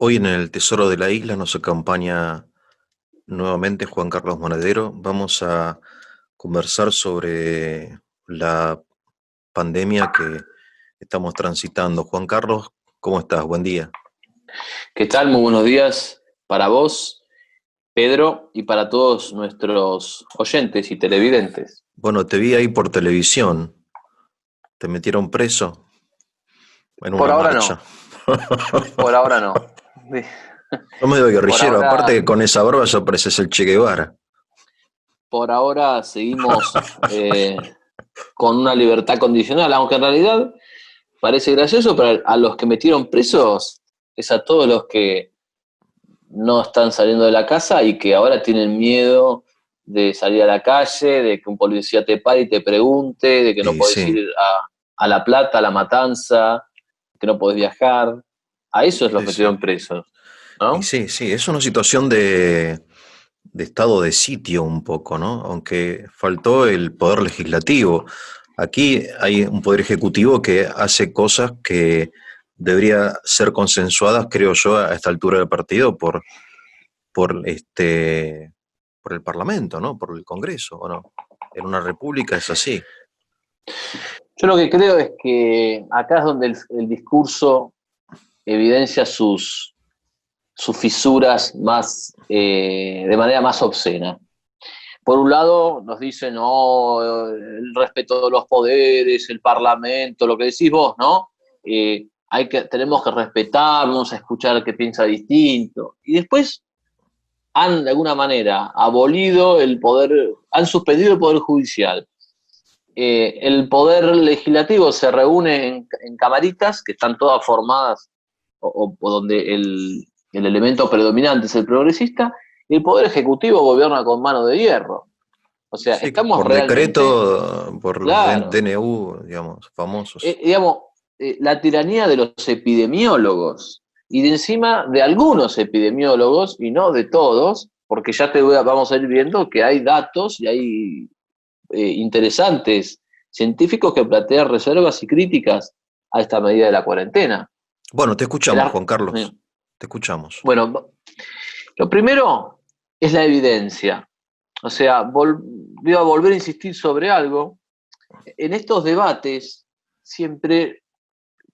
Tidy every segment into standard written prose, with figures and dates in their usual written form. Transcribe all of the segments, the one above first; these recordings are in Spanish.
Hoy en el Tesoro de la Isla nos acompaña nuevamente Juan Carlos Monedero. Vamos a conversar sobre la pandemia que estamos transitando. Juan Carlos, ¿cómo estás? Buen día. ¿Qué tal? Muy buenos días para vos, Pedro, y para todos nuestros oyentes y televidentes. Bueno, te vi ahí por televisión. ¿Te metieron preso en Por una ahora marcha? no, por ahora no. Sos medio Por guerrillero, aparte que ahora, con esa barba ya pareces el Che Guevara. por ahora seguimos con una libertad condicional, aunque en realidad parece gracioso, pero a los que metieron presos es a todos los que no están saliendo de la casa y que ahora tienen miedo de salir a la calle, de que un policía te pare y te pregunte, de que no Y podés sí, ir a La Plata, a La Matanza, que no podés viajar. A esos los sí, sí. metieron presos, Y ¿no? sí, sí, es una situación de estado de sitio un poco, ¿no? Aunque faltó el poder legislativo. Aquí hay un poder ejecutivo que hace cosas que debería ser consensuadas, creo yo, a esta altura del partido por por el Parlamento, ¿no? Por el Congreso, ¿o no? En una república es así. Yo lo que creo es que acá es donde el discurso evidencia sus fisuras más, de manera más obscena. Por un lado nos dicen, no, el respeto de los poderes, el parlamento, lo que decís vos, ¿no? Tenemos que respetarnos, escuchar al que piensa distinto. Y después han, de alguna manera, abolido el poder, han suspendido el poder judicial. El poder legislativo se reúne en camaritas que están todas formadas o donde el elemento predominante es el progresista, y el poder ejecutivo gobierna con mano de hierro. O sea, Sí, estamos por realmente, decreto, por los claro, DNU, digamos, famosos. digamos, la tiranía de los epidemiólogos y de encima de algunos epidemiólogos y no de todos, porque ya vamos a ir viendo que hay datos y hay interesantes científicos que plantean reservas y críticas a esta medida de la cuarentena. Bueno, te escuchamos, Era- Juan Carlos. Te escuchamos. bueno, lo primero es la evidencia. O sea, voy a volver a insistir sobre algo. En estos debates, siempre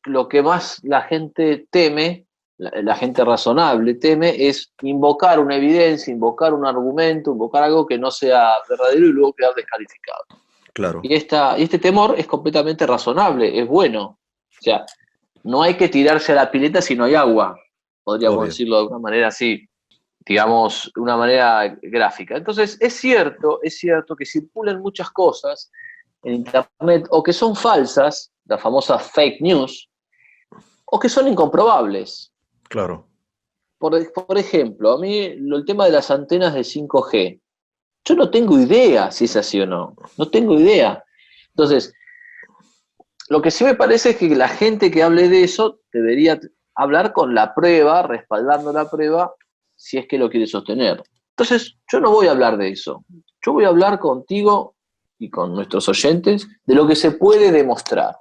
lo que más la gente teme, la gente razonable teme, es invocar una evidencia, invocar un argumento, invocar algo que no sea verdadero y luego quedar descalificado. Claro, Y este temor es completamente razonable, es bueno. O sea, no hay que tirarse a la pileta si no hay agua, podríamos obvio. decirlo de una manera así, digamos, de una manera gráfica. Entonces, es cierto que circulan muchas cosas en Internet o que son falsas, las famosas fake news, o que son incomprobables. Claro. Por ejemplo, a mí el tema de las antenas de 5G, yo no tengo idea si es así o no, no tengo idea. Entonces, lo que sí me parece es que la gente que hable de eso debería hablar con la prueba, respaldando la prueba, si es que lo quiere sostener. Entonces, yo no voy a hablar de eso. Yo voy a hablar contigo y con nuestros oyentes de lo que se puede demostrar,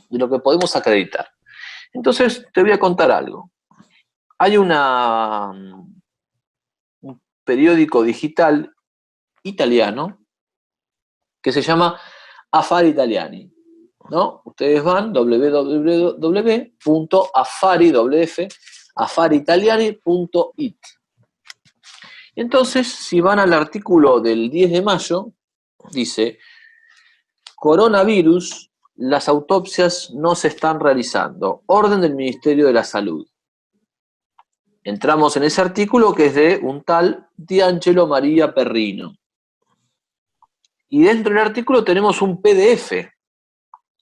de lo que podemos acreditar. Entonces, te voy a contar algo. Hay un periódico digital italiano que se llama Affari Italiani, ¿no? Ustedes van www.affaritaliani.it. Entonces, si van al artículo del 10 de mayo, dice, coronavirus, las autopsias no se están realizando. Orden del Ministerio de la Salud. Entramos en ese artículo que es de un tal D'Angelo María Perrino. Y dentro del artículo tenemos un PDF.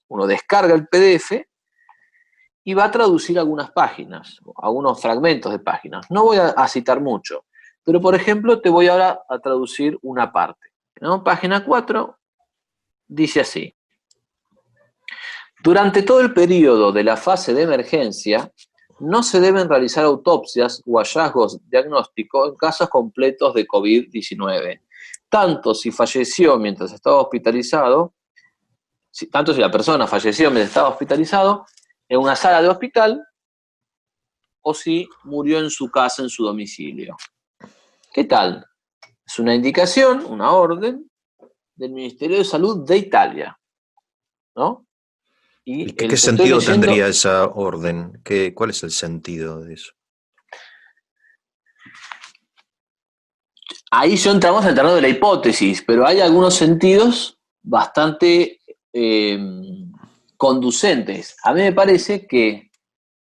Uno descarga el PDF y va a traducir algunas páginas, algunos fragmentos de páginas. No voy a citar mucho, pero por ejemplo te voy ahora a traducir una parte, ¿no? Página 4 dice así. Durante todo el periodo de la fase de emergencia, no se deben realizar autopsias o hallazgos diagnósticos en casos completos de COVID-19, tanto si falleció mientras estaba hospitalizado, tanto si la persona falleció mientras estaba hospitalizado en una sala de hospital, o si murió en su casa, en su domicilio. ¿Qué tal? Es una indicación, una orden del Ministerio de Salud de Italia, ¿no? ¿Y Y qué, el qué que estoy sentido leyendo, tendría esa orden? ¿Cuál es el sentido de eso? ahí ya entramos al terreno de la hipótesis, pero hay algunos sentidos bastante conducentes. A mí me parece que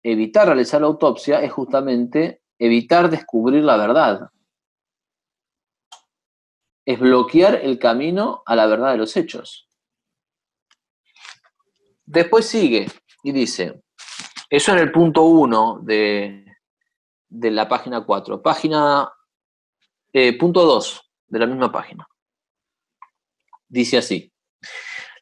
evitar realizar la autopsia es justamente evitar descubrir la verdad. Es bloquear el camino a la verdad de los hechos. Después sigue y dice, eso en el punto 1 de la página 4. Punto 2 de la misma página. Dice así,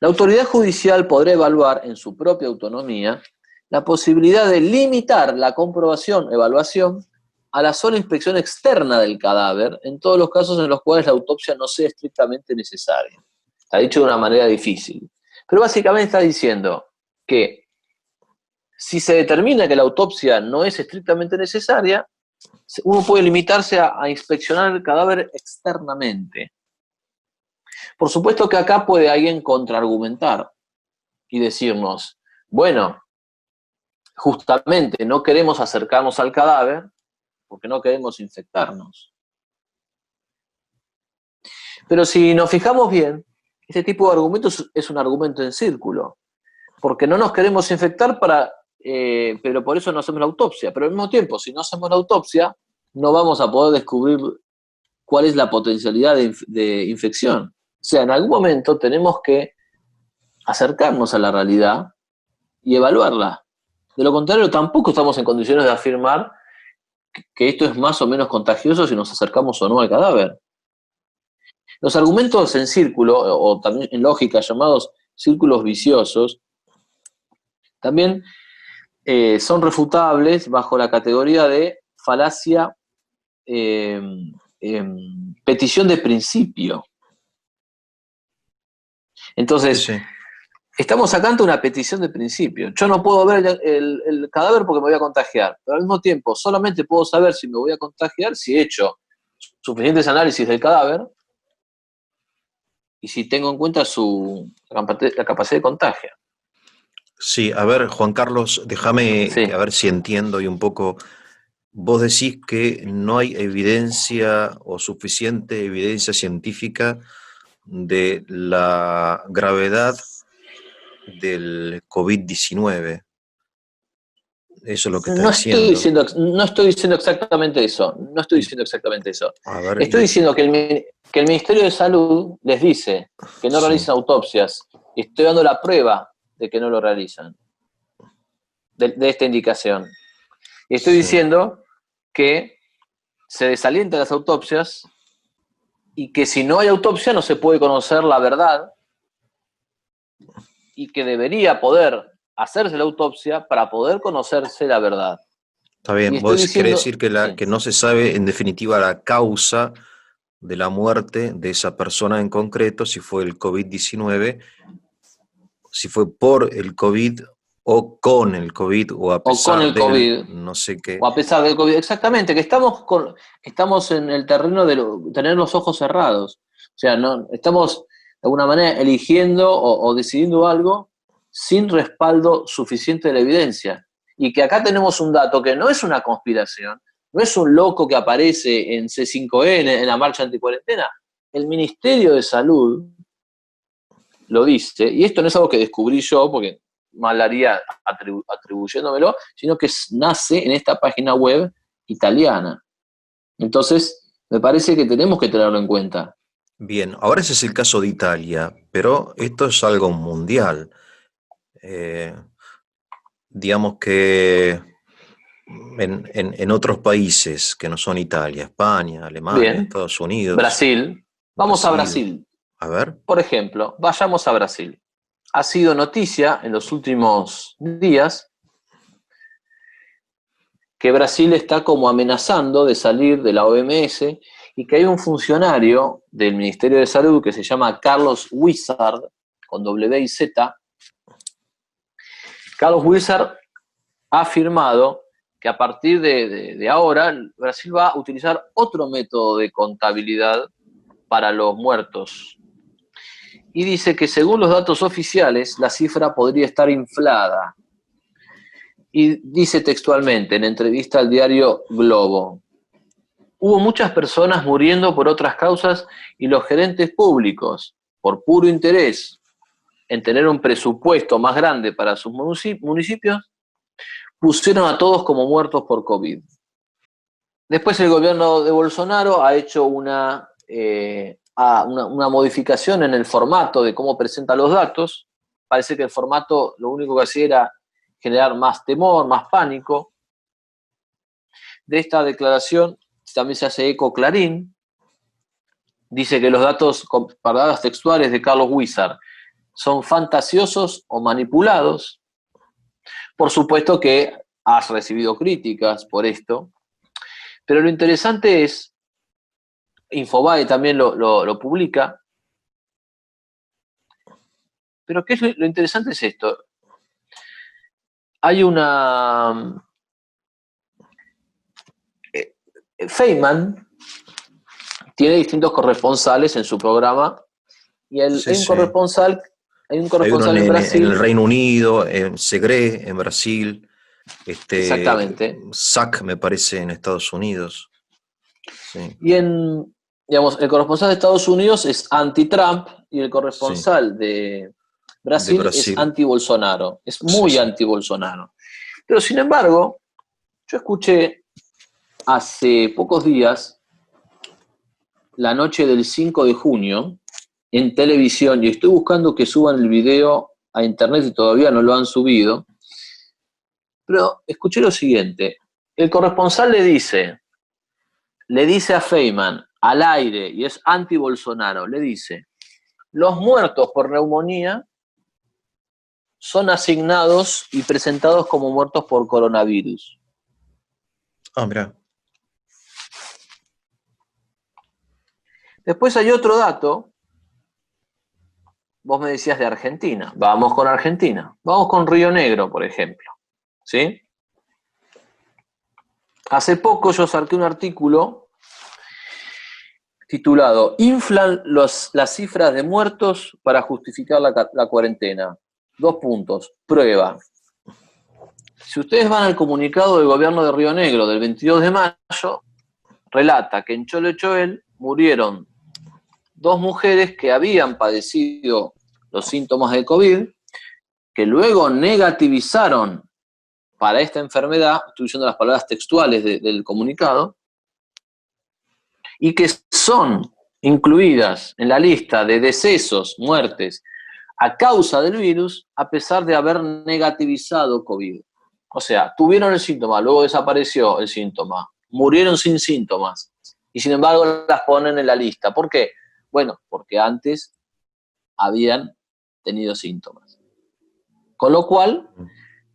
la autoridad judicial podrá evaluar en su propia autonomía la posibilidad de limitar la comprobación o evaluación a la sola inspección externa del cadáver en todos los casos en los cuales la autopsia no sea estrictamente necesaria. Está dicho de una manera difícil. Pero básicamente está diciendo que si se determina que la autopsia no es estrictamente necesaria, uno puede limitarse a inspeccionar el cadáver externamente. Por supuesto que acá puede alguien contraargumentar y decirnos, bueno, justamente no queremos acercarnos al cadáver porque no queremos infectarnos. Pero si nos fijamos bien, este tipo de argumentos es un argumento en círculo, porque no nos queremos infectar pero por eso no hacemos la autopsia. Pero al mismo tiempo, si no hacemos la autopsia, no vamos a poder descubrir cuál es la potencialidad de infección. O sea, en algún momento tenemos que acercarnos a la realidad y evaluarla. De lo contrario, tampoco estamos en condiciones de afirmar que esto es más o menos contagioso si nos acercamos o no al cadáver. Los argumentos en círculo, o también en lógica llamados círculos viciosos, también son refutables bajo la categoría de falacia, eh, petición de principio. Sí, Entonces, sí. estamos sacando una petición de principio. Yo no puedo ver el cadáver porque me voy a contagiar, pero al mismo tiempo solamente puedo saber si me voy a contagiar si he hecho suficientes análisis del cadáver y si tengo en cuenta la capacidad de contagio. Sí, a ver, Juan Carlos, déjame Sí. a ver si entiendo y un poco. Vos decís que no hay evidencia o suficiente evidencia científica de la gravedad del COVID-19. Eso es lo que está diciendo. No estoy diciendo exactamente eso. No estoy Y, diciendo exactamente eso. a ver, Estoy diciendo que el Ministerio de Salud les dice que no sí, realizan autopsias y estoy dando la prueba de que no lo realizan, de esta indicación. Y estoy sí. diciendo que se desalientan las autopsias y que si no hay autopsia no se puede conocer la verdad y que debería poder hacerse la autopsia para poder conocerse la verdad. Está Y bien. estoy Vos querés diciendo, decir que, sí, que no se sabe en definitiva la causa de la muerte de esa persona en concreto, si fue el COVID-19, si fue por el COVID o con el COVID o a o con pesar el del COVID, no sé qué. o a pesar del COVID, exactamente, que estamos en el terreno de tener los ojos cerrados. O sea, no, estamos de alguna manera eligiendo o decidiendo algo sin respaldo suficiente de la evidencia. Y que acá tenemos un dato que no es una conspiración, no es un loco que aparece en C5N, en la marcha anticuarentena. El Ministerio de Salud lo dice, y esto no es algo que descubrí yo, porque mal haría atribuyéndomelo, sino que nace en esta página web italiana. Entonces, me parece que tenemos que tenerlo en cuenta. Bien, ahora ese es el caso de Italia, pero esto es algo mundial. Eh, digamos que en otros países que no son Italia, España, Alemania, Bien, Estados Unidos, Brasil. Vamos a Brasil, Brasil. a ver, Por ejemplo, vayamos a Brasil. Ha sido noticia en los últimos días que Brasil está como amenazando de salir de la OMS y que hay un funcionario del Ministerio de Salud que se llama Carlos Wizard, con W y Z. Carlos Wizard ha afirmado que a partir de ahora Brasil va a utilizar otro método de contabilidad para los muertos. Y dice que según los datos oficiales, la cifra podría estar inflada. Y dice textualmente en entrevista al diario Globo: hubo muchas personas muriendo por otras causas y los gerentes públicos, por puro interés en tener un presupuesto más grande para sus municipios, pusieron a todos como muertos por COVID. Después el gobierno de Bolsonaro ha hecho una modificación en el formato de cómo presenta los datos. Parece que el formato lo único que hacía era generar más temor, más pánico. De esta declaración también se hace eco Clarín. Dice que los datos con palabras textuales de Carlos Wizard son fantasiosos o manipulados. Por supuesto que has recibido críticas por esto, pero lo interesante es, Infobae también lo publica, pero ¿qué es lo interesante? Es esto. Hay una... Feynman tiene distintos corresponsales en su programa y hay un corresponsal en Brasil. En el Reino Unido, en Segre, en Brasil, Exactamente. SAC, me parece, en Estados Unidos. Sí. Y digamos, el corresponsal de Estados Unidos es anti-Trump y el corresponsal de Brasil es anti-Bolsonaro. Es muy anti-Bolsonaro. Pero sin embargo, yo escuché hace pocos días, la noche del 5 de junio, en televisión, y estoy buscando que suban el video a internet y todavía no lo han subido, pero escuché lo siguiente. El corresponsal le dice a Feynman, al aire, y es anti-Bolsonaro, le dice: los muertos por neumonía son asignados y presentados como muertos por coronavirus. Ah, mirá. Después hay otro dato. Vos me decías de Argentina. Vamos con Argentina. Vamos con Río Negro, por ejemplo. ¿Sí? Hace poco yo saqué un artículo titulado «Inflan las cifras de muertos para justificar la cuarentena». 2 puntos. Prueba. Si ustedes van al comunicado del gobierno de Río Negro del 22 de mayo, relata que en Chole murieron 2 mujeres que habían padecido los síntomas de COVID, que luego negativizaron para esta enfermedad, estoy usando las palabras textuales del comunicado, y que son incluidas en la lista de decesos, muertes, a causa del virus, a pesar de haber negativizado COVID. O sea, tuvieron el síntoma, luego desapareció el síntoma, murieron sin síntomas, y sin embargo las ponen en la lista. ¿Por qué? Bueno, porque antes habían tenido síntomas. Con lo cual,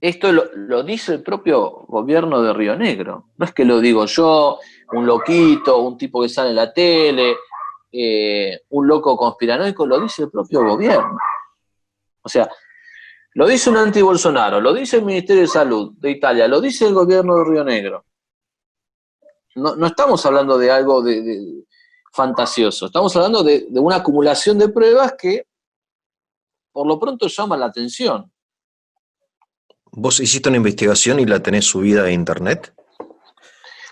esto lo dice el propio gobierno de Río Negro. No es que lo digo yo, un loquito, un tipo que sale en la tele, un loco conspiranoico, lo dice el propio gobierno. O sea, lo dice un anti-Bolsonaro, lo dice el Ministerio de Salud de Italia, lo dice el gobierno de Río Negro. No estamos hablando de algo de fantasioso, estamos hablando de una acumulación de pruebas que por lo pronto llaman la atención. ¿Vos hiciste una investigación y la tenés subida a internet?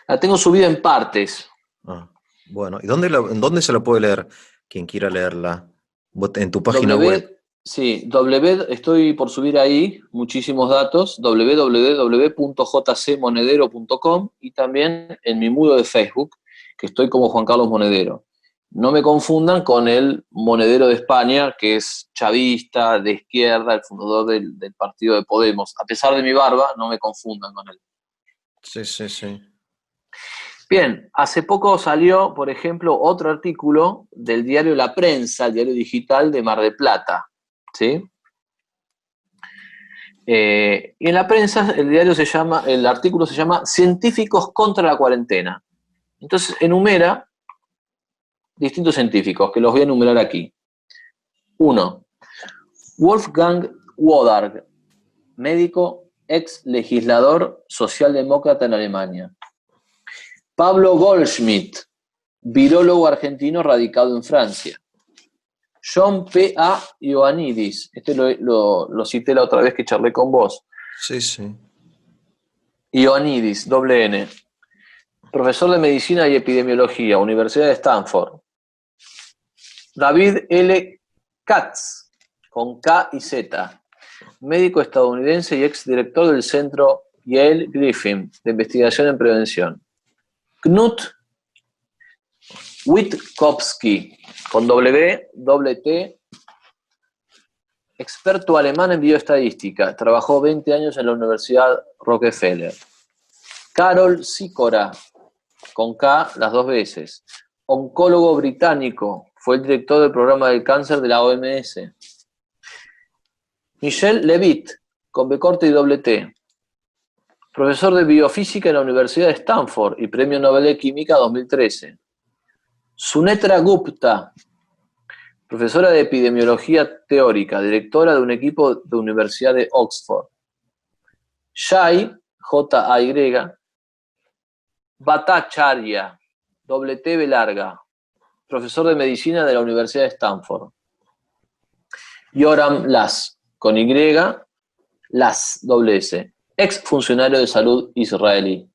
La tengo subida en partes. Ah, bueno, ¿y dónde se la puede leer quien quiera leerla? ¿En tu página web? Sí, estoy por subir ahí muchísimos datos, www.jcmonedero.com, y también en mi muro de Facebook, que estoy como Juan Carlos Monedero. No me confundan con el Monedero de España, que es chavista, de izquierda, el fundador del partido de Podemos. A pesar de mi barba, no me confundan con él. Sí, sí, sí. Bien, hace poco salió, por ejemplo, otro artículo del diario La Prensa, el diario digital de Mar del Plata. ¿Sí? Y en La Prensa el artículo se llama «Científicos contra la cuarentena». Entonces enumera distintos científicos, que los voy a enumerar aquí. 1. Wolfgang Wodarg, médico ex legislador socialdemócrata en Alemania. Pablo Goldschmidt, virólogo argentino radicado en Francia. John P. A. Ioannidis, este lo cité la otra vez que charlé con vos. Sí, sí. Ioannidis, doble N. Profesor de Medicina y Epidemiología, Universidad de Stanford. David L. Katz, con K y Z, médico estadounidense y exdirector del Centro Yale Griffin de Investigación en Prevención. Knut Witkowski, con W, doble T, experto alemán en bioestadística, trabajó 20 años en la Universidad Rockefeller. Carol Sikora, con K las dos veces, oncólogo británico, fue el director del programa del cáncer de la OMS. Michel Levitt, con B corta y doble T, profesor de biofísica en la Universidad de Stanford y Premio Nobel de Química 2013. Sunetra Gupta, profesora de epidemiología teórica, directora de un equipo de Universidad de Oxford. Jay, J-A-Y, Bhattacharya, doble T B larga, profesor de medicina de la Universidad de Stanford. Yoram Lass, con Y, Lass, doble S, ex funcionario de salud israelí.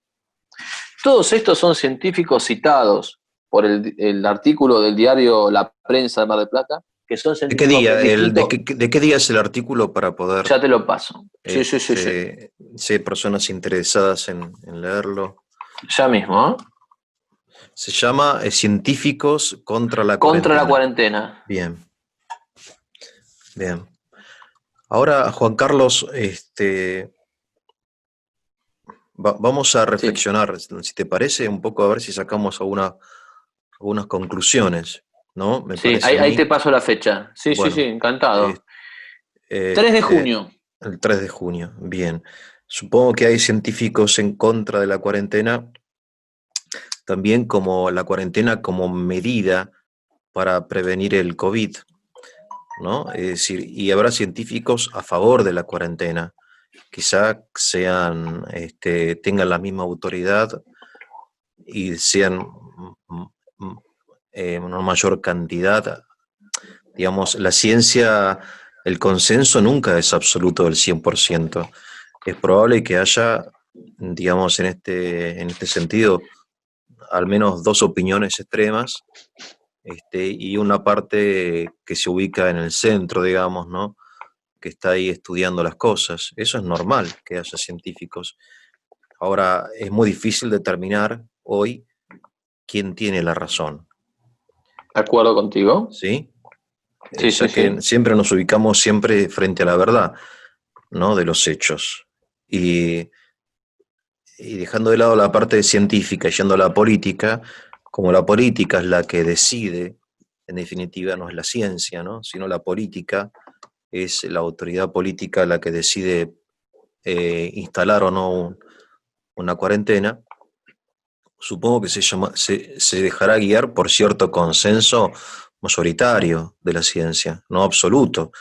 Todos estos son científicos citados por el artículo del diario La Prensa de Mar del Plata, que son ¿De qué científicos día? distintos. ¿De qué día es el artículo para poder... Ya te lo paso. Sí. Si hay personas interesadas en leerlo? Ya mismo, ¿eh? Se llama Científicos contra la Contra la cuarentena. cuarentena. Bien. Ahora, Juan Carlos, vamos a reflexionar, si te parece, un poco a ver si sacamos algunas conclusiones, ¿no? Me Sí, parece a ahí mí. te paso la fecha. Sí, Bueno, encantado. 3 de este, junio. el 3 de junio, bien. Supongo que hay científicos en contra de la cuarentena, también como la cuarentena como medida para prevenir el COVID, ¿no? Es decir, y habrá científicos a favor de la cuarentena, quizá tengan la misma autoridad y sean una mayor cantidad. Digamos, la ciencia, el consenso nunca es absoluto del 100%. Es probable que haya, digamos, en este sentido, al menos dos opiniones extremas, y una parte que se ubica en el centro, digamos, ¿no? Que está ahí estudiando las cosas. Eso es normal que haya científicos. Ahora, es muy difícil determinar hoy quién tiene la razón, ¿De acuerdo contigo? ¿sí? Sí. Ya que siempre nos ubicamos siempre frente a la verdad, ¿no? De los hechos. Y, y dejando de lado la parte científica y yendo a la política, como la política es la que decide, en definitiva no es la ciencia, ¿no? Sino la política es la autoridad política la que decide instalar o no una cuarentena. Supongo que se dejará guiar por cierto consenso mayoritario de la ciencia, no absoluto,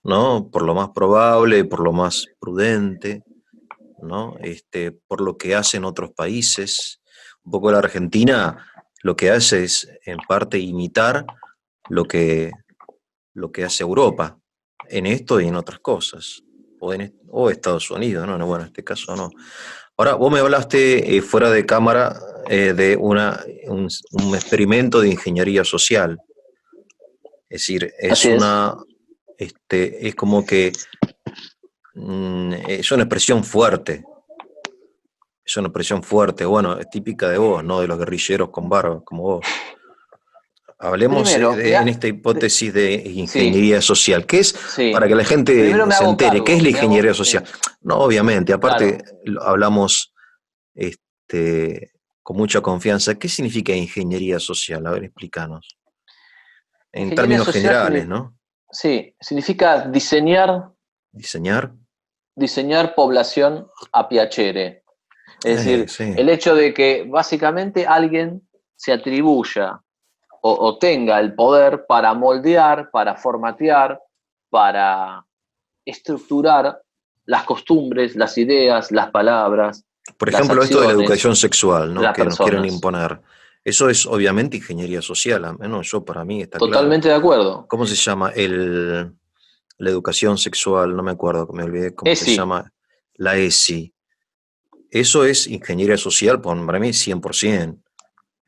¿no? Por lo más probable, por lo más prudente, ¿no? Por lo que hacen otros países. Un poco la Argentina lo que hace es, en parte, imitar lo que hace Europa en esto y en otras cosas. O Estados Unidos, ¿no? Bueno, en este caso no. Ahora, vos me hablaste fuera de cámara de un experimento de ingeniería social. Es decir, Así es. es como que es una expresión fuerte. Es una expresión fuerte. Bueno, es típica de vos, ¿no? De los guerrilleros con barba, como vos. Hablemos Primero, en esta hipótesis de sí, ingeniería social. ¿Qué es, para que sí. la gente Primero me se hago entere, qué es cargo. la ingeniería social? Sí, No, obviamente, aparte claro. hablamos con mucha confianza. ¿Qué significa ingeniería social? A ver, explícanos. En Ingeniería términos social generales, ¿no? sí, significa Diseñar. diseñar población a piacere. Es decir, Sí. el hecho de que básicamente alguien se atribuya o tenga el poder para moldear, para formatear, para estructurar las costumbres, las ideas, las palabras, Por las ejemplo, esto de la acciones educación sexual, de ¿no? las Que nos quieren personas. imponer. Eso es obviamente ingeniería social, al menos yo para mí está claro. Totalmente de acuerdo. ¿Cómo se llama la educación sexual? No me acuerdo, me olvidé cómo se Sí, llama. La ESI. Eso es ingeniería social, para mí 100%, por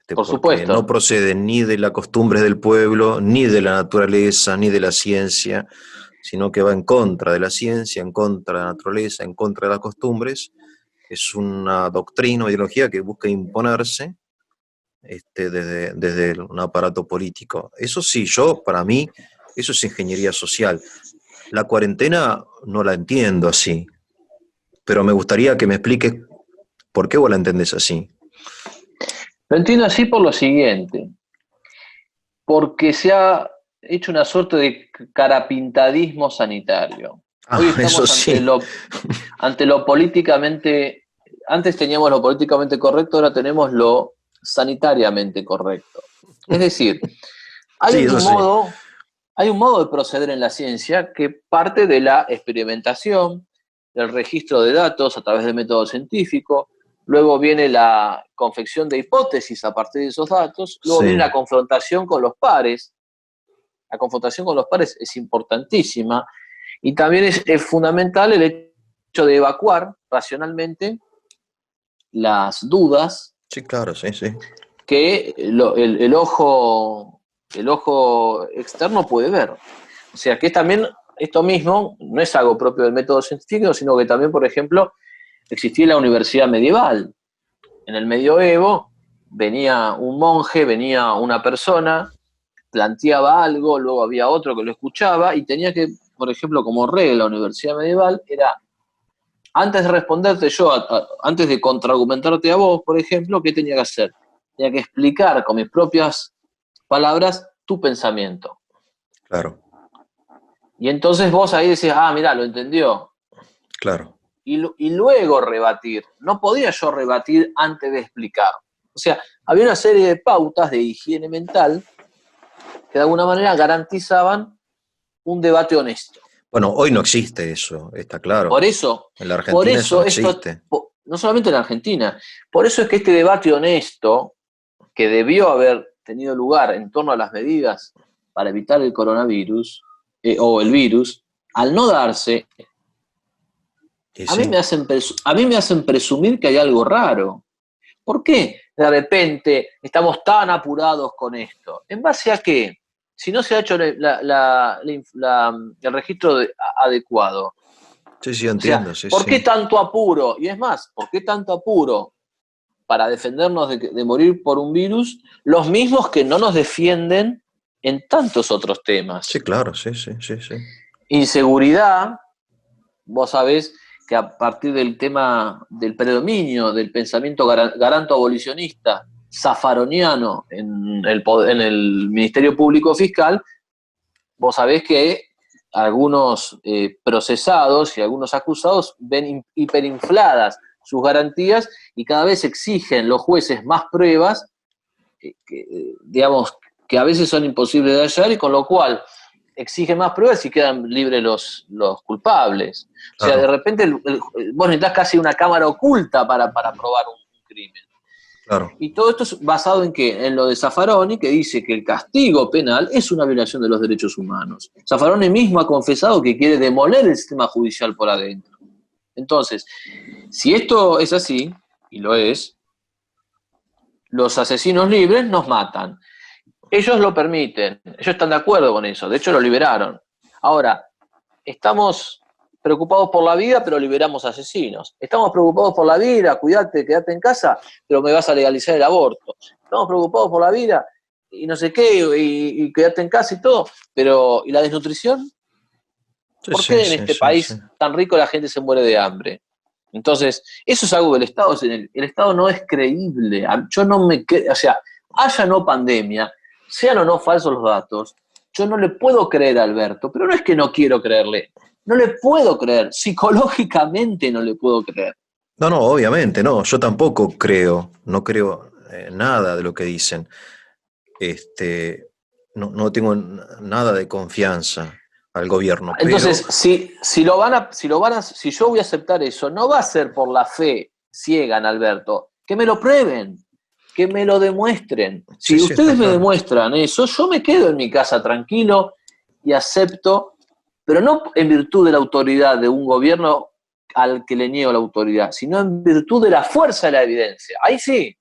porque no supuesto. procede ni de las costumbres del pueblo, ni de la naturaleza, ni de la ciencia, sino que va en contra de la ciencia, en contra de la naturaleza, en contra de las costumbres. Es una doctrina o ideología que busca imponerse desde un aparato político. Eso sí, para mí, eso es ingeniería social. La cuarentena no la entiendo así, pero me gustaría que me expliques por qué vos la entendés así. Lo entiendo así por lo siguiente, porque se ha hecho una suerte de carapintadismo sanitario. Hoy Ah, eso estamos sí, ante lo políticamente, antes teníamos lo políticamente correcto, ahora tenemos lo sanitariamente correcto. Es decir, hay sí, un eso sí, modo, hay un modo de proceder en la ciencia que parte de la experimentación, del registro de datos a través del método científico, luego viene la confección de hipótesis a partir de esos datos, luego viene sí, la confrontación con los pares. La confrontación con los pares es importantísima y también es fundamental el hecho de evacuar racionalmente las dudas sí, claro, sí, sí, que el ojo externo puede ver. O sea que también esto mismo no es algo propio del método científico, sino que también, por ejemplo, existía la universidad medieval. En el medioevo venía un monje, venía una persona, planteaba algo, luego había otro que lo escuchaba y tenía que, por ejemplo, como regla la universidad medieval, era antes de responderte yo, antes de contraargumentarte a vos, por ejemplo, ¿qué tenía que hacer? Tenía que explicar con mis propias palabras tu pensamiento. claro, Y entonces vos ahí decís, ah, mirá, lo entendió. claro. Y luego rebatir. No podía yo rebatir antes de explicar. O sea, había una serie de pautas de higiene mental que de alguna manera garantizaban un debate honesto. Bueno, hoy no existe eso, está Por claro. eso, En la por Argentina eso no eso esto, existe. no solamente en Argentina, por eso es que este debate honesto que debió haber tenido lugar en torno a las medidas para evitar el coronavirus o el virus, al no darse, Y a mí, sí, a mí me hacen presumir que hay algo raro. ¿Por qué de repente estamos tan apurados con esto? ¿En base a qué? Si no se ha hecho el registro adecuado. sí, sí, O sea, entiendo, sí, ¿por qué sí. tanto apuro? Y es más, ¿por qué tanto apuro para defendernos de morir por un virus? Los mismos que no nos defienden en tantos otros Sí, temas. claro, sí, sí, sí, sí. Inseguridad, vos sabés que a partir del tema del predominio del pensamiento garanto-abolicionista zafaroniano en el Ministerio Público Fiscal, vos sabés que algunos procesados y algunos acusados ven hiperinfladas sus garantías y cada vez exigen los jueces más pruebas, digamos, que a veces son imposibles de hallar y con lo cual exigen más pruebas y quedan libres los culpables. O sea, de Claro, repente vos necesitas casi una cámara oculta para probar un crimen. claro. Y todo esto es basado en qué? En lo de Zaffaroni, que dice que el castigo penal es una violación de los derechos humanos. Zaffaroni mismo ha confesado que quiere demoler el sistema judicial por adentro. Entonces, si esto es así, y lo es, los asesinos libres nos matan. Ellos lo permiten, ellos están de acuerdo con eso, de hecho lo liberaron. Ahora, estamos preocupados por la vida, pero liberamos asesinos. Estamos preocupados por la vida, cuídate, quédate en casa, pero me vas a legalizar el aborto. Estamos preocupados por la vida y no sé qué, y quédate en casa y todo, pero ¿y la desnutrición? Sí, ¿Por sí, qué en sí, este sí, sí. país tan rico la gente se muere de hambre? Entonces, eso es algo del Estado. El Estado no es creíble. Yo no me o sea, haya no pandemia, sean o no falsos los datos, yo no le puedo creer a Alberto, pero no es que no quiero creerle, no le puedo creer, psicológicamente no le puedo creer. No, no, obviamente, no. Yo tampoco creo, no creo nada de lo que dicen. Este, no, no tengo nada de confianza. al gobierno. Entonces, Pero si yo voy a aceptar eso, no va a ser por la fe ciega en Alberto, que me lo prueben, que me lo demuestren. sí, Si sí, está ustedes me claro. demuestran eso, yo me quedo en mi casa tranquilo y acepto, pero no en virtud de la autoridad de un gobierno al que le niego la autoridad, sino en virtud de la fuerza de la evidencia. Ahí sí,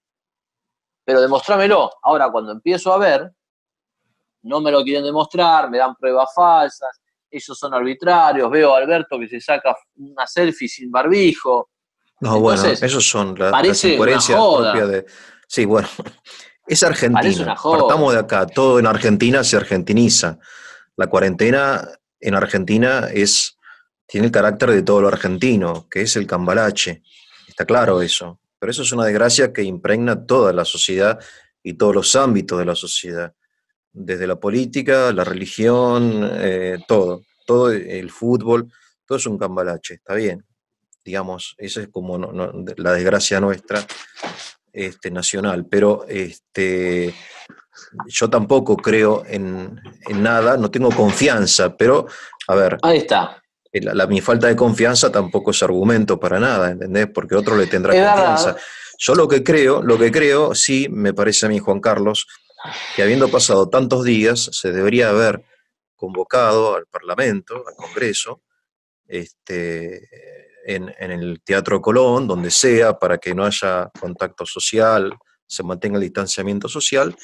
pero demostrámelo. Ahora, cuando empiezo a ver, no me lo quieren demostrar, me dan pruebas falsas, ellos son arbitrarios, veo a Alberto que se saca una selfie sin barbijo. No, bueno, Entonces, esos son las parece una incoherencias propias joda, de... Sí, bueno, es parece Argentina. una Partamos joda. de acá. Todo en Argentina se argentiniza. La cuarentena en Argentina tiene el carácter de todo lo argentino, que es el cambalache. Está claro eso. Pero eso es una desgracia que impregna toda la sociedad y todos los ámbitos de la sociedad. Desde la política, la religión, todo el fútbol, todo es un cambalache, está bien, digamos, esa es como la desgracia nuestra nacional, pero yo tampoco creo en nada, no tengo confianza, pero a ver, Ahí está. mi falta de confianza tampoco es argumento para nada, ¿entendés? Porque otro le tendrá Es confianza. verdad. Yo lo que creo, sí, me parece a mí, Juan Carlos, que habiendo pasado tantos días, se debería haber convocado al Parlamento, al Congreso, este, en el Teatro Colón, donde sea, para que no haya contacto social, se mantenga el distanciamiento social,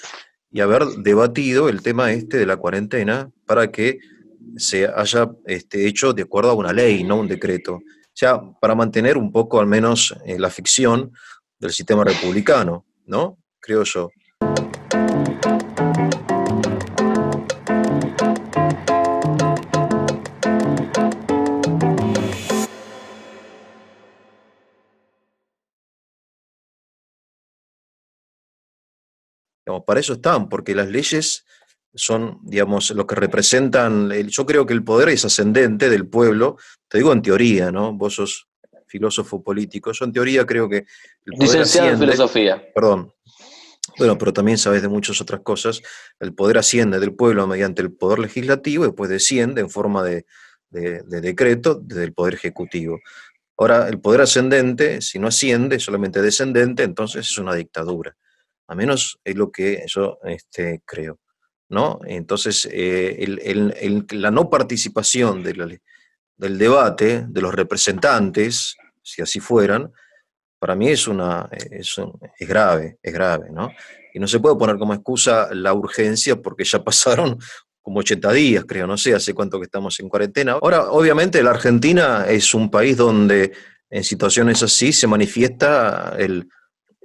y haber debatido el tema de la cuarentena para que se haya hecho de acuerdo a una ley, no un decreto. O sea, para mantener un poco al menos la ficción del sistema republicano, ¿no? Creo yo. Digamos, para eso están, porque las leyes son, digamos, lo que representan, yo creo que el poder es ascendente del pueblo, te digo en teoría, ¿no? Vos sos filósofo político, yo en teoría creo que el poder Licenciado en asciende, filosofía. perdón, bueno, pero también sabes de muchas otras cosas, el poder asciende del pueblo mediante el poder legislativo y después desciende en forma de decreto desde el poder ejecutivo. Ahora, el poder ascendente, si no asciende, solamente descendente, entonces es una dictadura. A menos es lo que yo creo, ¿no? Entonces, la no participación del debate de los representantes, si así fueran, para mí es grave, ¿no? Y no se puede poner como excusa la urgencia porque ya pasaron como 80 días, creo, no sé hace cuánto que estamos en cuarentena. Ahora, obviamente, la Argentina es un país donde en situaciones así se manifiesta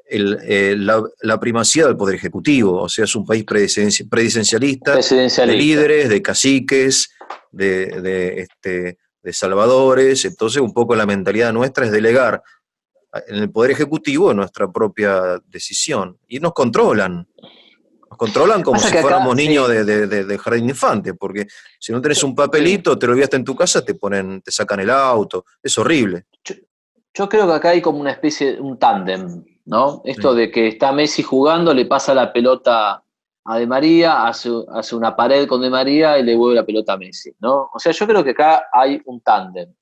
la primacía del poder ejecutivo, o sea, es un país presidencialista, de Presidencialista. líderes, de caciques, de salvadores, entonces un poco la mentalidad nuestra es delegar en el Poder Ejecutivo nuestra propia decisión. Y nos controlan como Pasa si que acá, fuéramos niños sí. de jardín de infante, porque si no tenés un Sí. papelito, te lo olvidaste en tu casa, te sacan el auto, es horrible. Yo, yo creo que acá hay como una especie, un tándem, ¿no? Esto Sí. de que está Messi jugando, le pasa la pelota a Di María, hace una pared con Di María y le vuelve la pelota a Messi, ¿no? O sea, yo creo que acá hay un tándem.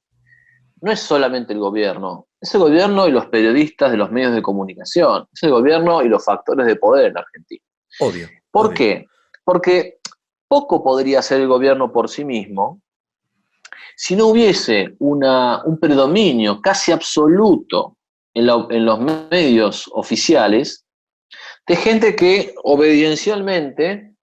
No es solamente el gobierno, es el gobierno y los periodistas de los medios de comunicación, es el gobierno y los factores de poder en Argentina. Obvio, ¿Por obvio. qué? Porque poco podría hacer el gobierno por sí mismo si no hubiese un predominio casi absoluto en los medios oficiales de gente que obediencialmente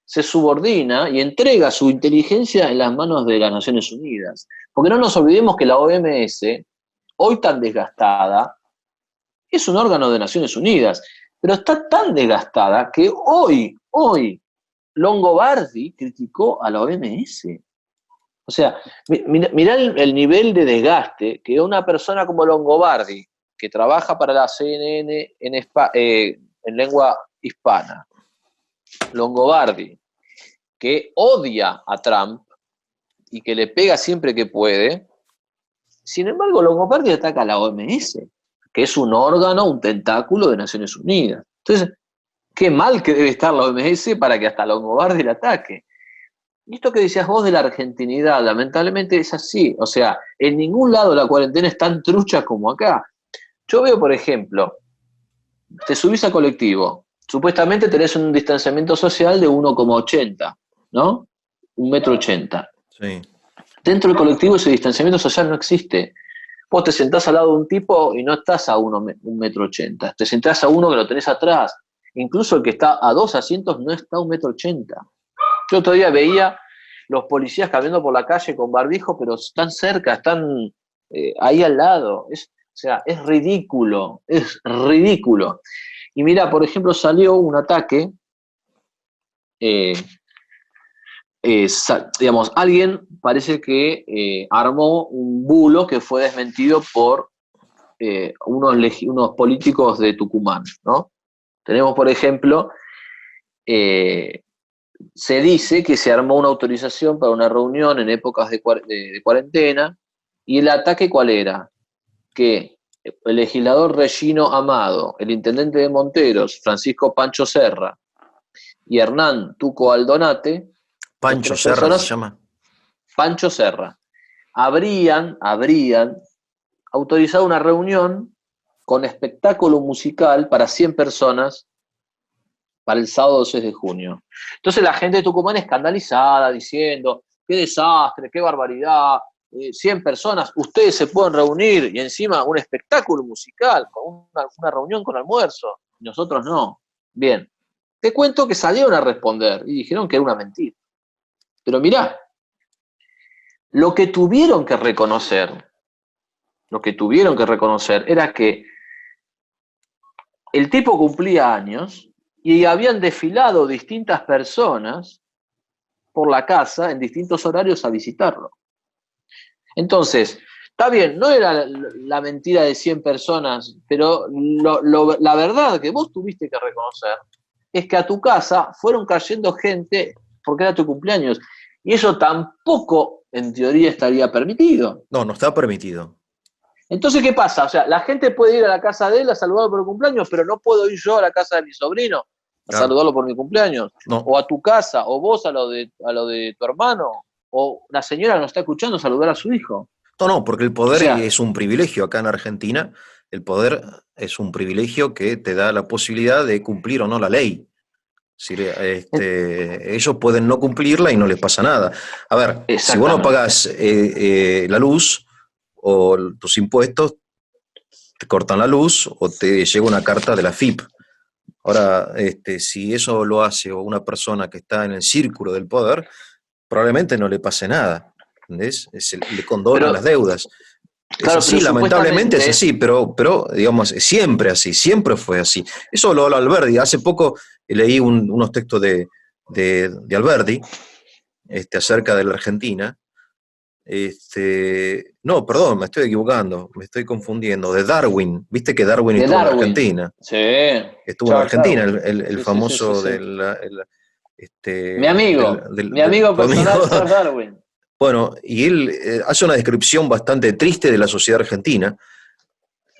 se subordina y entrega su inteligencia en las manos de las Naciones Unidas. Porque no nos olvidemos que la OMS, hoy tan desgastada, es un órgano de Naciones Unidas, pero está tan desgastada que hoy, Longobardi criticó a la OMS. O sea, mirá el nivel de desgaste que una persona como Longobardi, que trabaja para la CNN en lengua hispana, Longobardi, que odia a Trump y que le pega siempre que puede, sin embargo, Longobardi ataca a la OMS, que es un órgano, un tentáculo de Naciones Unidas. Entonces, qué mal que debe estar la OMS para que hasta Longobardi la ataque. Y esto que decías vos de la argentinidad, lamentablemente es así. O sea, en ningún lado la cuarentena es tan trucha como acá. Yo veo, por ejemplo, te subís a colectivo, supuestamente tenés un distanciamiento social de 1,80, ¿no? 1,80 m. Sí. Dentro del colectivo ese distanciamiento social no existe. Vos te sentás al lado de un tipo y no estás a 1,80 m. Te sentás a uno que lo tenés atrás. Incluso el que está a 2 asientos no está a 1,80 m. Yo todavía veía los policías caminando por la calle con barbijo, pero están cerca, están ahí al lado. O sea, es ridículo, es ridículo. Y mira, por ejemplo, salió un ataque, eh, digamos, alguien parece que armó un bulo que fue desmentido por unos políticos de Tucumán, ¿no? Tenemos, por ejemplo, se dice que se armó una autorización para una reunión en épocas de cuarentena, y el ataque ¿cuál era? Que el legislador Regino Amado, el intendente de Monteros, Francisco Pancho Serra, y Hernán Tuco Aldonate, estas Pancho tres Serra se personas, llama. Pancho Serra, habrían autorizado una reunión con espectáculo musical para 100 personas para el sábado 6 de junio. Entonces la gente de Tucumán escandalizada, diciendo, qué desastre, qué barbaridad, 100 personas, ustedes se pueden reunir, y encima un espectáculo musical, con una reunión con almuerzo, y nosotros no. Bien, te cuento que salieron a responder y dijeron que era una mentira. Pero mirá, lo que tuvieron que reconocer era que el tipo cumplía años y habían desfilado distintas personas por la casa en distintos horarios a visitarlo. Entonces, está bien, no era la mentira de 100 personas, pero la verdad que vos tuviste que reconocer es que a tu casa fueron cayendo gente porque era tu cumpleaños. Y eso tampoco, en teoría, estaría permitido. No, no está permitido. Entonces, ¿qué pasa? O sea, la gente puede ir a la casa de él a saludarlo por el cumpleaños, pero no puedo ir yo a la casa de mi sobrino a Claro. saludarlo por mi cumpleaños. No. O a tu casa, o vos a lo de tu hermano, o la señora que nos está escuchando saludar a su hijo. No, no, porque el O poder sea, es un privilegio acá en Argentina. El poder es un privilegio que te da la posibilidad de cumplir o no la ley. Es decir, ellos pueden no cumplirla y no les pasa nada. A ver, si vos no exactamente. pagás la luz o tus impuestos, te cortan la luz o te llega una carta de la FIP. Ahora, si eso lo hace una persona que está en el círculo del poder, probablemente no le pase nada. ¿Entendés? Le condonan las Pero, deudas. Es claro, pero así, lamentablemente es supuestamente, así, pero digamos, es siempre así, siempre fue así. Eso lo habla Alberdi. Hace poco leí unos textos de Alberdi acerca de la Argentina. No, perdón, me estoy equivocando, me estoy confundiendo. De Darwin, viste que Darwin de estuvo en Darwin, Argentina. sí, Estuvo en Charles Argentina, Darwin, el sí, sí, sí, sí, famoso sí. Mi amigo tu amigo. personal, Charles Darwin. Bueno, y él hace una descripción bastante triste de la sociedad argentina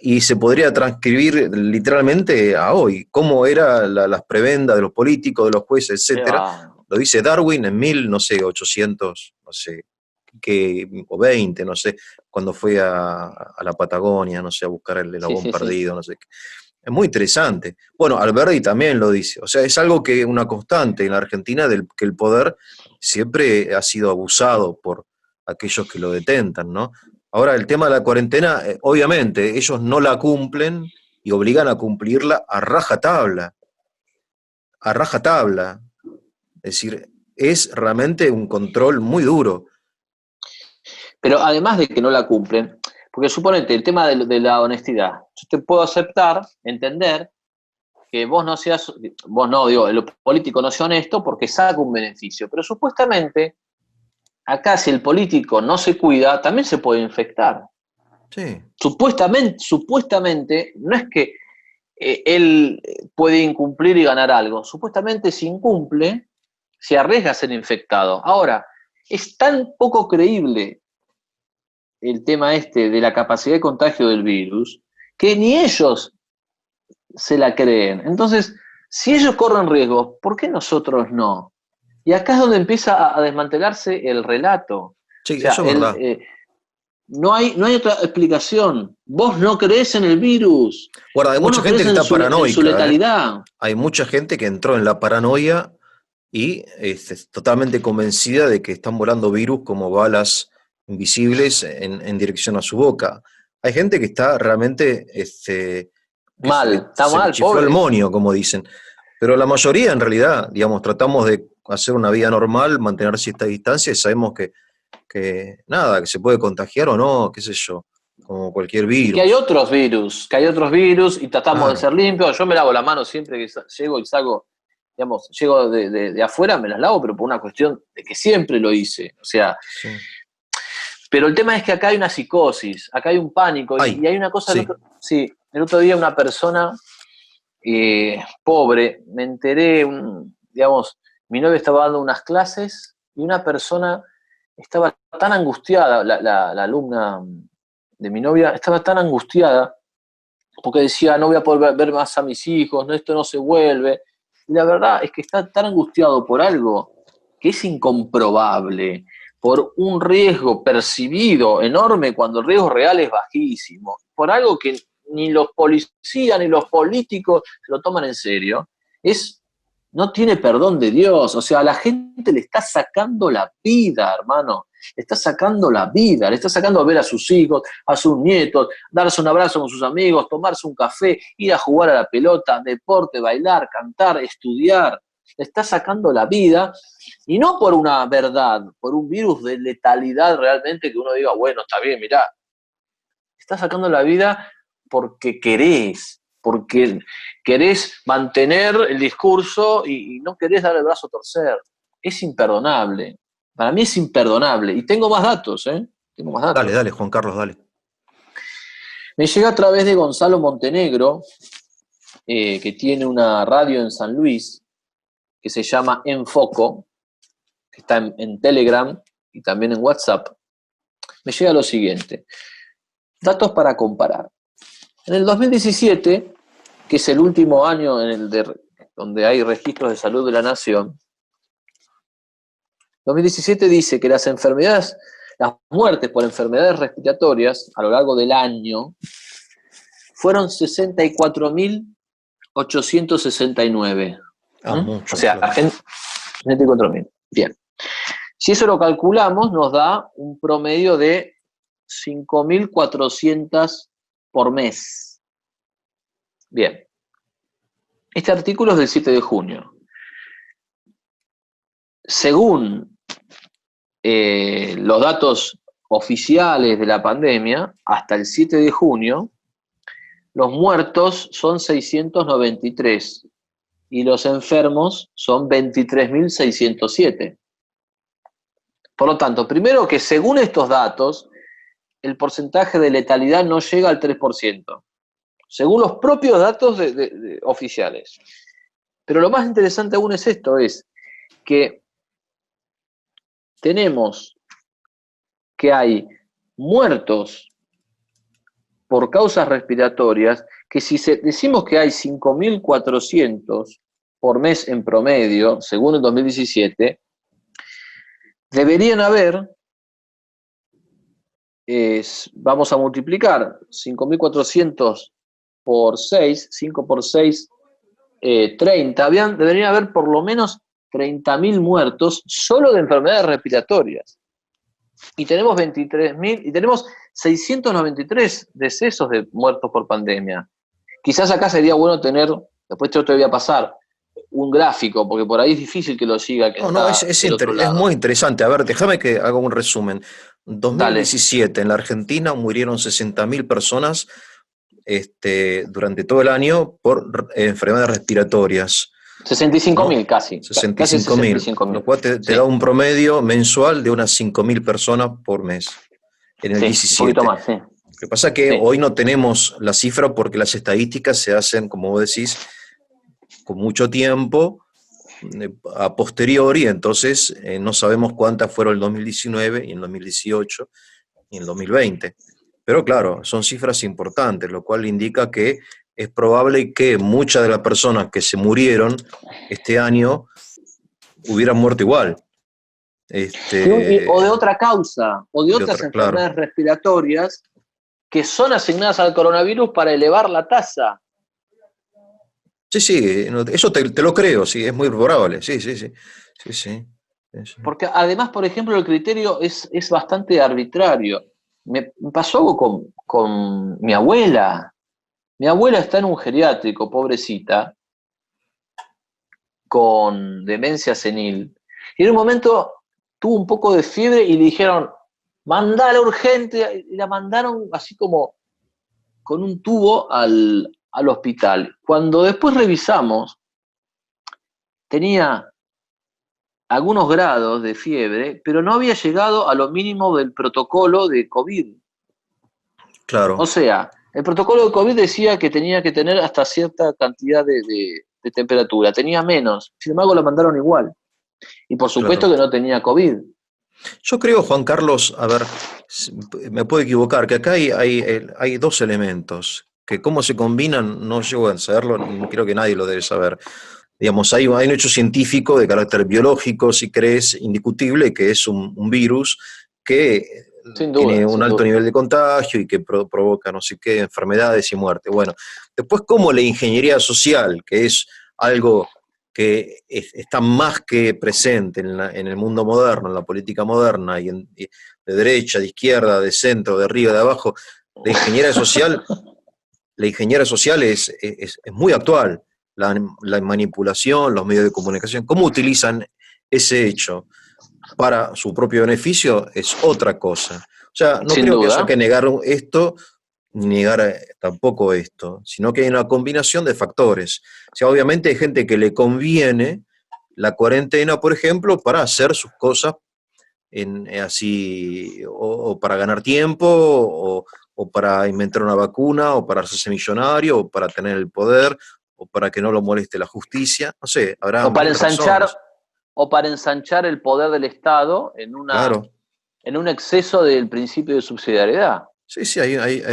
y se podría transcribir literalmente a hoy, cómo era las prebendas de los políticos, de los jueces, Qué etcétera. va. Lo dice Darwin en 1800, no sé, o 20, no sé, cuando fue a la Patagonia, no sé, a buscar el Sí, elabón sí, sí. perdido, no sé qué. Es muy interesante. Bueno, Alberti también lo dice. O sea, es algo que una constante en la Argentina que el poder siempre ha sido abusado por aquellos que lo detentan, ¿no? Ahora, el tema de la cuarentena, obviamente, ellos no la cumplen y obligan a cumplirla a rajatabla, a rajatabla. Es decir, es realmente un control muy duro. Pero además de que no la cumplen, porque suponete, el tema de la honestidad, yo te puedo aceptar, entender que vos no, digo, el político no sea honesto porque saca un beneficio, pero supuestamente, acá si el político no se cuida, también se puede infectar. Sí. Supuestamente, no es que él puede incumplir y ganar algo, supuestamente si incumple, se arriesga a ser infectado. Ahora, es tan poco creíble el tema de la capacidad de contagio del virus, que ni ellos se la creen. Entonces, si ellos corren riesgos, ¿por qué nosotros no? Y acá es donde empieza a desmantelarse el relato. Sí, O sea, eso es verdad. no hay otra explicación. Vos no creés en el virus. Bueno, hay Vos mucha no gente creés que está en su paranoica, ¿eh? letalidad. Hay mucha gente que entró en la paranoia y es totalmente convencida de que están volando virus como balas invisibles en dirección a su boca. Hay gente que está realmente, que Mal, está se le mal, chifló el pobres. monio, como dicen. Pero la mayoría, en realidad, digamos, tratamos de hacer una vida normal, mantener cierta distancia y sabemos que nada, que se puede contagiar o no, qué sé yo, como cualquier Y virus. que hay otros virus y tratamos de Claro, ser limpios. Yo me lavo la mano siempre que llego y salgo, digamos, llego de afuera, me las lavo, pero por una cuestión de que siempre lo hice. O sea, sí. pero el tema es que acá hay una psicosis, acá hay un pánico Ay, y hay una cosa, sí. sí, el otro día una persona pobre, me enteré, digamos, mi novia estaba dando unas clases y una persona estaba tan angustiada, la alumna de mi novia estaba tan angustiada porque decía, no voy a poder ver más a mis hijos, no, esto no se vuelve. Y la verdad es que está tan angustiado por algo que es incomprobable, por un riesgo percibido enorme cuando el riesgo real es bajísimo, por algo que ni los policías ni los políticos lo toman en serio, no tiene perdón de Dios. O sea, a la gente le está sacando la vida, hermano. Le está sacando la vida, le está sacando a ver a sus hijos, a sus nietos, darse un abrazo con sus amigos, tomarse un café, ir a jugar a la pelota, deporte, bailar, cantar, estudiar. Le está sacando la vida, y no por una verdad, por un virus de letalidad realmente que uno diga, bueno, está bien, mirá. Está sacando la vida porque querés mantener el discurso y no querés dar el brazo a torcer. Es imperdonable. Para mí es imperdonable. Y tengo más datos, ¿eh? Tengo más Dale, datos. dale, Juan Carlos, dale. Me llega a través de Gonzalo Montenegro, que tiene una radio en San Luis, que se llama Enfoco, que está en Telegram y también en WhatsApp. Me llega lo siguiente. Datos para comparar. En el 2017, que es el último año donde hay registros de salud de la nación, 2017 dice que las muertes por enfermedades respiratorias a lo largo del año fueron 64.869. O Mucho, sea, claro. 64.000. Bien. Si eso lo calculamos, nos da un promedio de 5.400 por mes. Bien. Este artículo es del 7 de junio. Según los datos oficiales de la pandemia, hasta el 7 de junio, los muertos son 693 y los enfermos son 23.607. Por lo tanto, primero que según estos datos, el porcentaje de letalidad no llega al 3%, según los propios datos oficiales. Pero lo más interesante aún es esto, es que tenemos que hay muertos por causas respiratorias, que si decimos que hay 5.400 por mes en promedio, según el 2017, deberían haber, vamos a multiplicar 5.400 por 6, 5 por 6, 30, deberían haber por lo menos 30.000 muertos solo de enfermedades respiratorias. Y tenemos 23.000 y tenemos 693 decesos de muertos por pandemia. Quizás acá sería bueno tener, después te voy a pasar, un gráfico, porque por ahí es difícil que lo siga que No, no, está del otro es lado. muy interesante. A ver, déjame que haga un resumen. Dale. 2017, en la Argentina murieron 60.000 personas durante todo el año por enfermedades respiratorias, 65.000 ¿no? casi. Casi 65.000, 65.000. lo cual te da Sí, un promedio mensual de unas 5.000 personas por mes en el sí, un poquito 17. más, sí. Lo que pasa es que Sí, hoy no tenemos la cifra porque las estadísticas se hacen, como vos decís, con mucho tiempo a posteriori, entonces no sabemos cuántas fueron en el 2019 y en el 2018 y en el 2020. Pero claro, son cifras importantes, lo cual indica que es probable que muchas de las personas que se murieron este año hubieran muerto igual. O de otra causa, o de otras enfermedades respiratorias que son asignadas al coronavirus para elevar la tasa. Sí, eso te lo creo, sí, es muy probable, sí. Porque además, por ejemplo, el criterio es bastante arbitrario. Me pasó algo con mi abuela. Mi abuela está en un geriátrico, pobrecita, con demencia senil. Y en un momento tuvo un poco de fiebre y le dijeron, mandala urgente. Y la mandaron así como con un tubo al hospital. Cuando después revisamos, tenía algunos grados de fiebre, pero no había llegado a lo mínimo del protocolo de COVID. Claro. O sea, el protocolo de COVID decía que tenía que tener hasta cierta cantidad de temperatura. Tenía menos. Sin embargo, la mandaron igual. Y por supuesto que no tenía COVID. Yo creo, Juan Carlos, a ver, me puedo equivocar, que acá hay dos elementos, que cómo se combinan no llego a saberlo, ni creo que nadie lo debe saber. Digamos, hay un hecho científico de carácter biológico, si crees, indiscutible, que es un virus que tiene un alto nivel de contagio y que provoca no sé qué, enfermedades y muerte. Bueno, después cómo la ingeniería social, que es algo que está más que presente en el mundo moderno, en la política moderna, y de derecha, de izquierda, de centro, de arriba, de abajo, la ingeniería social es muy actual. La manipulación, los medios de comunicación, cómo utilizan ese hecho para su propio beneficio es otra cosa. O sea, no creo que haya que negar esto, ni negar tampoco esto, sino que hay una combinación de factores. O sea, obviamente hay gente que le conviene la cuarentena, por ejemplo, para hacer sus cosas así, o para ganar tiempo, o para inventar una vacuna, o para hacerse millonario, o para tener el poder, o para que no lo moleste la justicia. No sé, habrá mil razones. O para ensanchar el poder del Estado en un exceso del principio de subsidiariedad. Sí,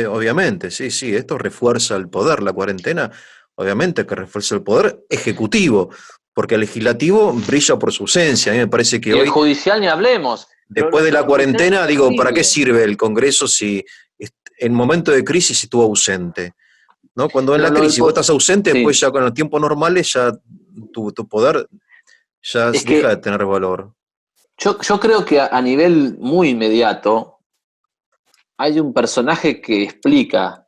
obviamente, sí, esto refuerza el poder, la cuarentena, obviamente que refuerza el poder ejecutivo, porque el legislativo brilla por su ausencia. A mí me parece que y hoy... el judicial ni hablemos. Después de la cuarentena, digo, ¿para qué sirve el Congreso si en momento de crisis estuvo ausente? ¿No? Cuando en la crisis vos estás ausente, después ya con los tiempos normales ya tu poder ya deja de tener valor. Yo creo que a nivel muy inmediato hay un personaje que explica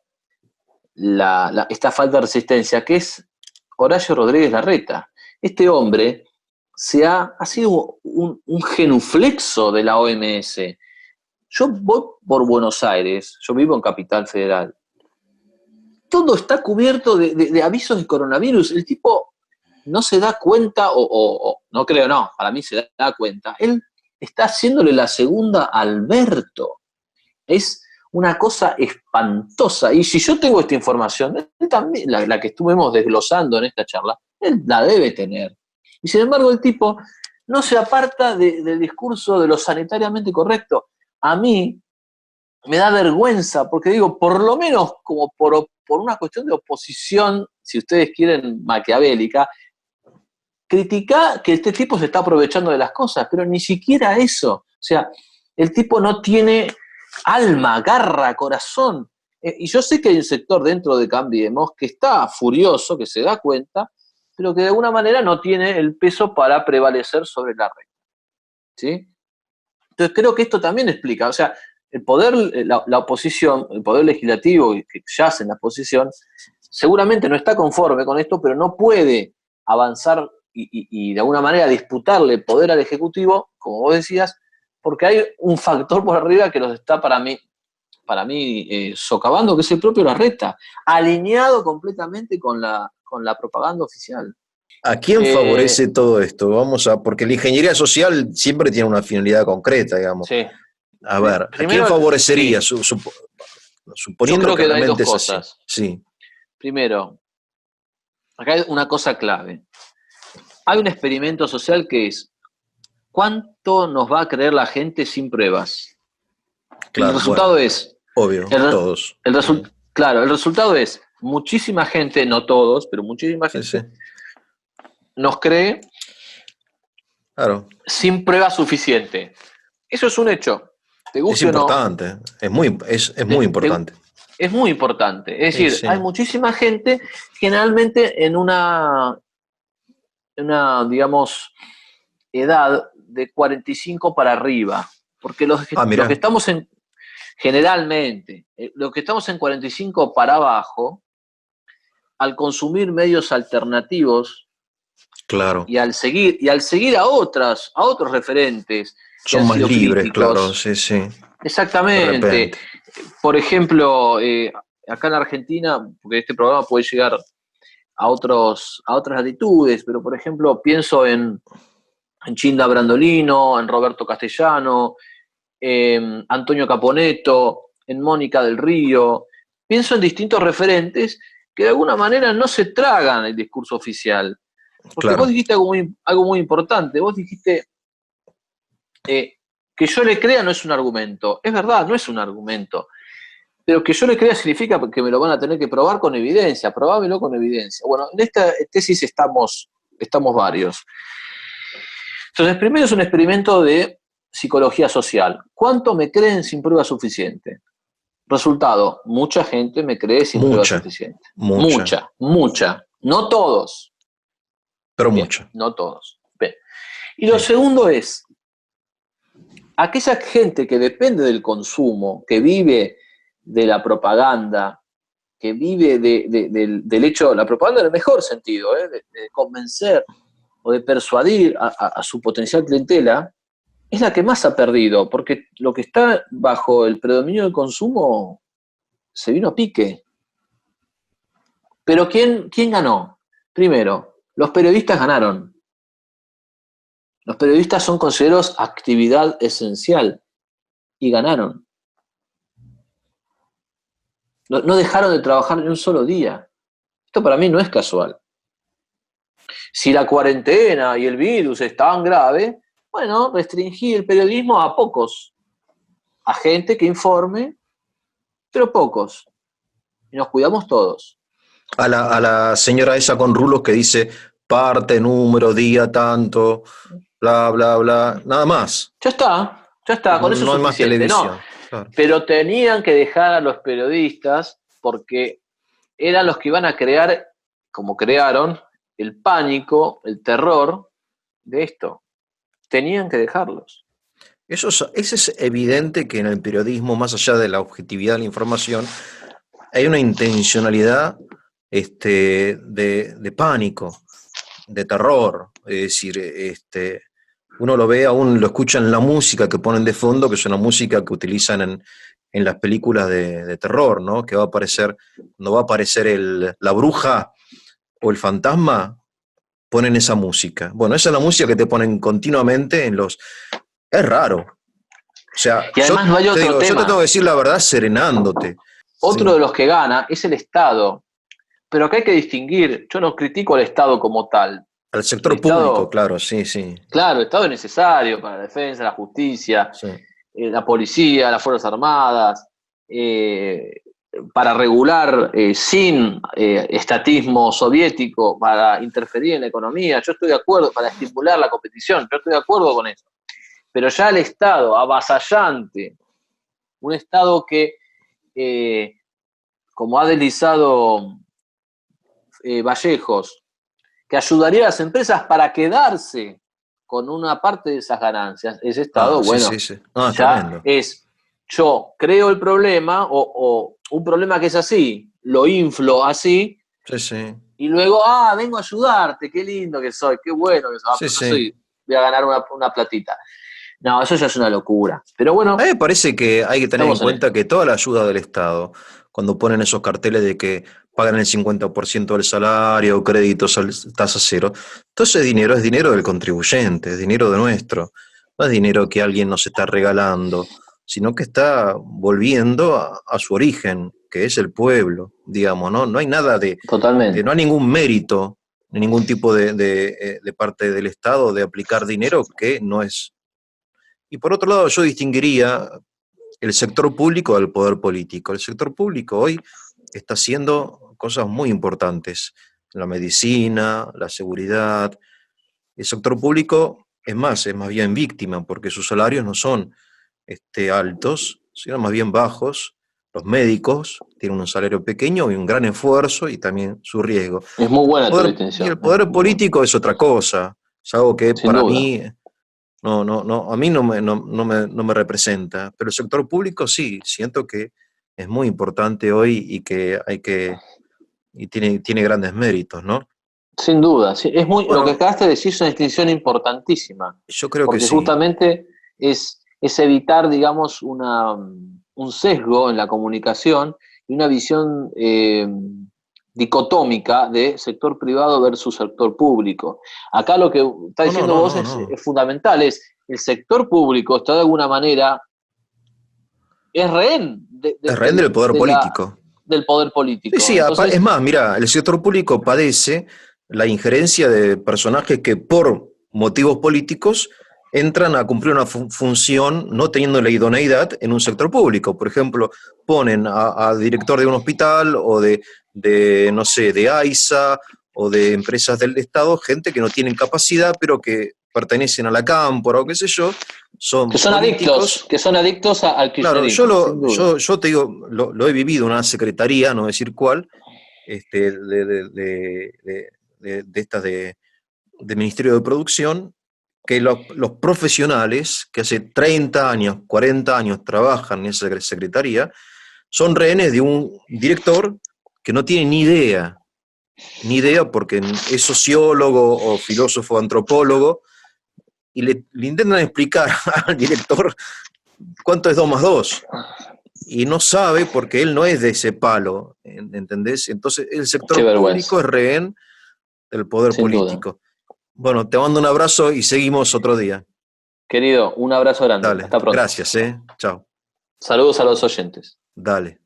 esta falta de resistencia, que es Horacio Rodríguez Larreta. Este hombre ha sido un genuflexo de la OMS. Yo voy por Buenos Aires, yo vivo en Capital Federal. Todo está cubierto de avisos de coronavirus. El tipo no se da cuenta, o no creo, no, para mí se da cuenta. Él está haciéndole la segunda a Alberto. Es una cosa espantosa. Y si yo tengo esta información, él también, la que estuvimos desglosando en esta charla, él la debe tener. Y sin embargo, el tipo no se aparta del discurso de lo sanitariamente correcto. A mí me da vergüenza, porque digo, por lo menos como por una cuestión de oposición, si ustedes quieren, maquiavélica, critica que este tipo se está aprovechando de las cosas, pero ni siquiera eso. O sea, el tipo no tiene alma, garra, corazón. Y yo sé que hay un sector dentro de Cambiemos que está furioso, que se da cuenta, pero que de alguna manera no tiene el peso para prevalecer sobre la red. ¿Sí? Entonces creo que esto también explica, o sea, el poder, la oposición, el poder legislativo que yace en la oposición, seguramente no está conforme con esto, pero no puede avanzar y de alguna manera disputarle poder al Ejecutivo, como vos decías, porque hay un factor por arriba que los está para mí socavando, que es el propio Larreta, alineado completamente con la propaganda oficial. ¿A quién favorece todo esto? Porque la ingeniería social siempre tiene una finalidad concreta, digamos. Sí. A ver, ¿a quién favorecería? Sí. Suponiendo Yo creo que hay dos realmente cosas. Es así. Sí. Primero, acá hay una cosa clave. Hay un experimento social que es ¿cuánto nos va a creer la gente sin pruebas? Claro, el resultado es... Obvio, todos. Claro, el resultado es muchísima gente, no todos, pero muchísima gente nos cree Claro. sin prueba suficiente. Eso es un hecho, te Es guste o no, importante, es muy importante. es muy importante. Es Sí, decir, hay sí, muchísima gente, generalmente digamos, edad de 45 para arriba, porque Ah, los que mirá, estamos en, generalmente, los que estamos en 45 para abajo, al consumir medios alternativos claro. y al seguir a otros referentes que Son han más sido libres, claro, críticos, sí, sí, de exactamente. repente. Por ejemplo, acá en Argentina, porque este programa puede llegar a otras latitudes, pero por ejemplo, pienso en Chinda Brandolino, en Roberto Castellano, en Antonio Caponeto, en Mónica del Río. Pienso en distintos referentes que de alguna manera no se tragan el discurso oficial. Porque vos Claro. dijiste algo muy importante, vos dijiste que yo le crea no es un argumento. Es verdad, no es un argumento. Pero que yo le crea significa que me lo van a tener que probar con evidencia, probámelo con evidencia. Bueno, en esta tesis estamos varios. Entonces, primero es un experimento de psicología social. ¿Cuánto me creen sin prueba suficiente? Resultado, mucha gente me cree sin prueba Mucha, suficiente. mucha, Mucha, mucha. No todos. pero Bien, mucha. no todos. Bien. Y lo Sí, segundo es, aquella gente que depende del consumo, que vive de la propaganda, que vive del hecho, la propaganda en el mejor sentido, de convencer o de persuadir a su potencial clientela, es la que más ha perdido, porque lo que está bajo el predominio del consumo se vino a pique. Pero ¿quién ganó? Primero, los periodistas ganaron. Los periodistas son considerados actividad esencial y ganaron. No dejaron de trabajar ni un solo día. Esto para mí no es casual. Si la cuarentena y el virus es tan grave, bueno, restringí el periodismo a pocos, a gente que informe, pero pocos. Y nos cuidamos todos. a la señora esa con rulos que dice parte, número, día, tanto, bla, bla, bla, nada más. Ya está, No, con eso es no hay más suficiente. No, televisión. Claro. pero tenían que dejar a los periodistas porque eran los que iban a crear, como crearon, el pánico, el terror de esto. Tenían que dejarlos. Eso es evidente que en el periodismo, más allá de la objetividad de la información, hay una intencionalidad de pánico, de terror. Es decir, uno lo ve, aún lo escucha en la música que ponen de fondo, que es una música que utilizan en las películas de terror, ¿no? Que va a aparecer, cuando va a aparecer la bruja o el fantasma, ponen esa música. Bueno, esa es la música que te ponen continuamente en los... Es raro. O sea, Y además no hay te otro digo, yo te tengo tema. que decir la verdad serenándote. Otro Sí. de los que gana es el Estado. Pero acá hay que distinguir, yo no critico al Estado como tal. Al El sector público, Estado, claro, sí, sí, claro, el Estado es necesario para la defensa, la justicia, sí. la policía, las Fuerzas Armadas, para regular sin estatismo soviético, para interferir en la economía. Yo estoy de acuerdo, para estimular la competición, yo estoy de acuerdo con eso. Pero ya el Estado avasallante, un Estado que, como ha deslizado Vallejos, que ayudaría a las empresas para quedarse con una parte de esas ganancias. Ese Ah, Estado, sí, sí, bueno, sí. Ah, ya tremendo. es, yo creo el problema o un problema que es así, lo inflo así, Sí, sí. y luego, vengo a ayudarte, qué lindo que soy, qué bueno que soy, Sí, pero yo sí. voy a ganar una platita. No, eso ya es una locura. Pero A mí bueno, me parece que hay que tener en estamos en cuenta esto. que toda la ayuda del Estado, cuando ponen esos carteles de que pagan el 50% del salario, créditos, tasa cero, todo ese dinero es dinero del contribuyente, es dinero de nuestro. No es dinero que alguien nos está regalando, sino que está volviendo a su origen, que es el pueblo, digamos, ¿no? No hay nada no Totalmente. hay ningún mérito, ni ningún tipo de parte del Estado de aplicar dinero que no es. Y por otro lado, yo distinguiría el sector público del poder político. El sector público hoy está haciendo cosas muy importantes. La medicina, la seguridad. El sector público es más bien víctima, porque sus salarios no son altos, sino más bien bajos. Los médicos tienen un salario pequeño y un gran esfuerzo y también su riesgo. Es muy buena tu Y el distinción, poder muy buena. político es otra cosa, es algo que Sin para duda. mí a mí no me representa, pero el sector público sí, siento que es muy importante hoy y que y tiene grandes méritos, ¿no? Sin duda, sí. Lo que Bueno, acabaste de decir es una distinción importantísima, yo creo que porque sí. justamente es evitar, digamos, un sesgo en la comunicación y una visión dicotómica de sector privado versus sector público. Acá lo que está diciendo vos No. es fundamental, es el sector público está de alguna manera, es rehén Es rehén del poder político. del poder Sí, político. sí, es Entonces, más, mira, el sector público padece la injerencia de personajes que por motivos políticos entran a cumplir una función no teniendo la idoneidad en un sector público. Por ejemplo, ponen a director de un hospital o no sé, de AISA o de empresas del Estado, gente que no tienen capacidad, pero que pertenecen a la cámpora o qué sé yo, son políticos. que son adictos al Claro, kirchnerismo, sin duda. yo te digo, lo he vivido en una secretaría, no decir cuál, de estas de Ministerio de Producción, que los profesionales que hace 30 años, 40 años trabajan en esa secretaría, son rehenes de un director que no tiene ni idea porque es sociólogo o filósofo antropólogo, y le intentan explicar al director cuánto es 2 más 2 y no sabe porque él no es de ese palo, ¿entendés? Entonces el Qué sector público vergüenza, es rehén del poder sin duda. político. Bueno, te mando un abrazo y seguimos otro día. Querido, un abrazo grande. Dale, Hasta pronto. gracias, chao. Saludos a los oyentes. Dale.